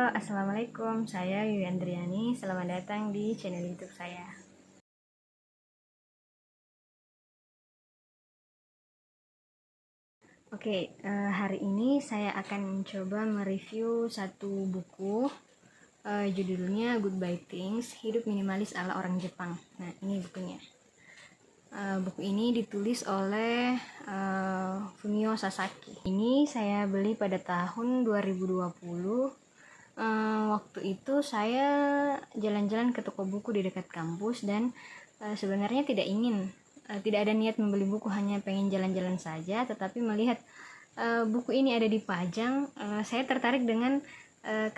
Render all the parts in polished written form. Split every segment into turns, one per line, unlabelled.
Assalamualaikum. Saya Yuyandriani. Selamat datang di channel YouTube saya. Hari ini saya akan mencoba mereview satu buku. Judulnya Goodbye Things, Hidup Minimalis ala Orang Jepang. Nah, ini bukunya. Buku ini ditulis oleh Fumio Sasaki. Ini saya beli pada tahun 2020. Waktu itu saya jalan-jalan ke toko buku di dekat kampus dan sebenarnya tidak ada niat membeli buku, hanya pengen jalan-jalan saja. Tetapi melihat buku ini ada dipajang, saya tertarik dengan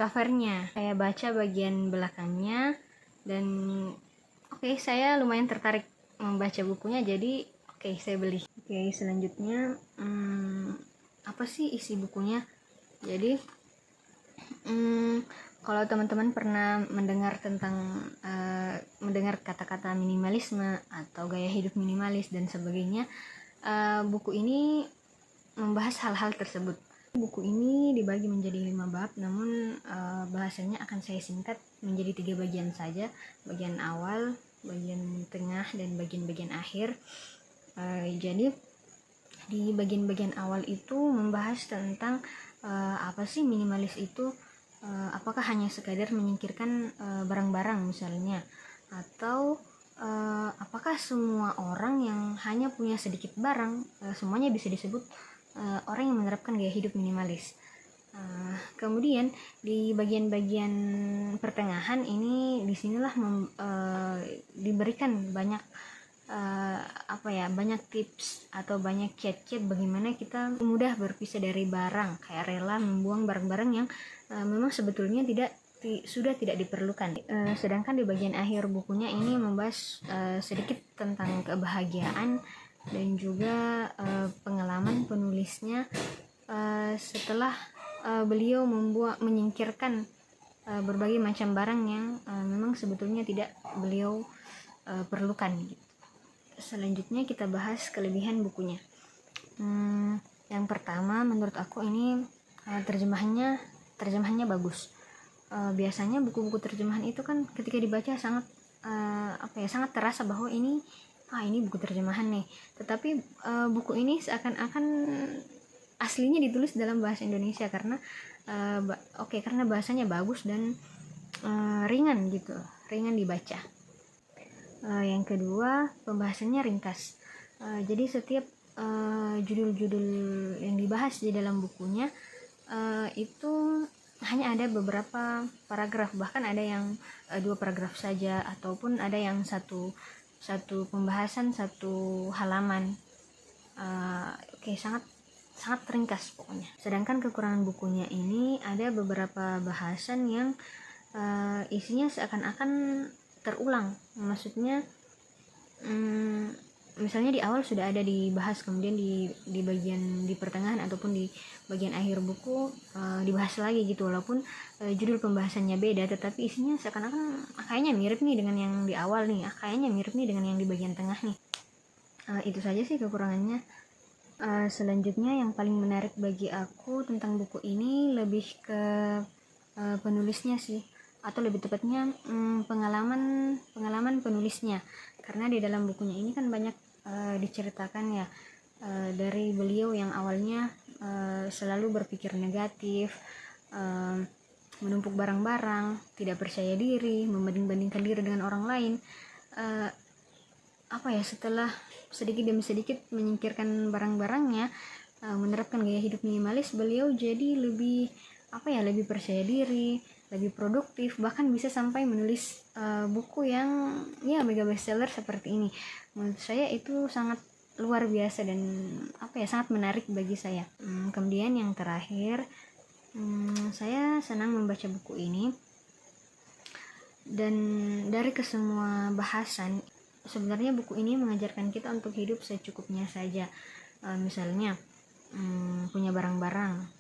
covernya. Saya baca bagian belakangnya dan saya lumayan tertarik membaca bukunya, jadi saya beli. Selanjutnya apa sih isi bukunya? Jadi kalau teman-teman pernah mendengar kata-kata minimalisme atau gaya hidup minimalis dan sebagainya, buku ini membahas hal-hal tersebut. Buku ini dibagi menjadi 5 bab, namun bahasanya akan saya singkat menjadi 3 bagian saja: bagian awal, bagian tengah, dan bagian-bagian akhir. Jadi di bagian-bagian awal itu membahas tentang apa sih minimalis itu. Apakah hanya sekadar menyingkirkan barang-barang misalnya, atau apakah semua orang yang hanya punya sedikit barang semuanya bisa disebut orang yang menerapkan gaya hidup minimalis. Kemudian di bagian-bagian pertengahan ini, disinilah diberikan banyak banyak tips atau banyak kiat-kiat bagaimana kita mudah berpisah dari barang, kayak rela membuang barang-barang yang memang sebetulnya sudah tidak diperlukan. Sedangkan di bagian akhir bukunya ini membahas sedikit tentang kebahagiaan dan juga pengalaman penulisnya setelah beliau menyingkirkan berbagai macam barang yang memang sebetulnya tidak beliau perlukan gitu. Selanjutnya kita bahas kelebihan bukunya. Yang pertama, menurut aku ini terjemahannya bagus. Biasanya buku-buku terjemahan itu kan ketika dibaca sangat terasa bahwa ini buku terjemahan nih. Tetapi buku ini seakan-akan aslinya ditulis dalam bahasa Indonesia karena bahasanya bagus dan ringan dibaca. Yang kedua, pembahasannya ringkas. Jadi setiap judul-judul yang dibahas di dalam bukunya itu hanya ada beberapa paragraf, bahkan ada yang 2 paragraf saja, ataupun ada yang satu pembahasan 1 halaman. Sangat ringkas pokoknya. Sedangkan kekurangan bukunya ini ada beberapa bahasan yang isinya seakan-akan terulang. Maksudnya misalnya di awal sudah ada dibahas, kemudian di bagian di pertengahan ataupun di bagian akhir buku dibahas lagi gitu, walaupun judul pembahasannya beda, tetapi isinya seakan-akan kayaknya mirip nih dengan yang di awal nih, kayaknya mirip nih dengan yang di bagian tengah nih. Itu saja sih kekurangannya. Selanjutnya yang paling menarik bagi aku tentang buku ini lebih ke penulisnya sih, atau lebih tepatnya pengalaman penulisnya, karena di dalam bukunya ini kan banyak diceritakan ya, dari beliau yang awalnya selalu berpikir negatif, menumpuk barang-barang, tidak percaya diri, membanding-bandingkan diri dengan orang lain. Setelah sedikit demi sedikit menyingkirkan barang-barangnya, menerapkan gaya hidup minimalis, beliau jadi lebih percaya diri, lebih produktif, bahkan bisa sampai menulis buku yang mega bestseller seperti ini. Menurut saya itu sangat luar biasa dan sangat menarik bagi saya. Kemudian yang terakhir, saya senang membaca buku ini, dan dari kesemua bahasan sebenarnya buku ini mengajarkan kita untuk hidup secukupnya saja. Misalnya punya barang-barang,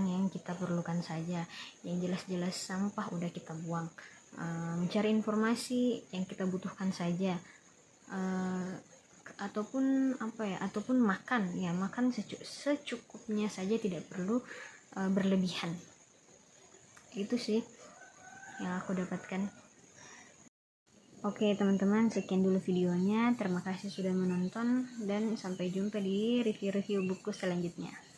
yang kita perlukan saja, yang jelas-jelas sampah udah kita buang. Mencari informasi yang kita butuhkan saja, ataupun makan secukupnya saja, tidak perlu berlebihan. Itu sih yang aku dapatkan. Oke teman-teman, sekian dulu videonya. Terima kasih sudah menonton dan sampai jumpa di review-review buku selanjutnya.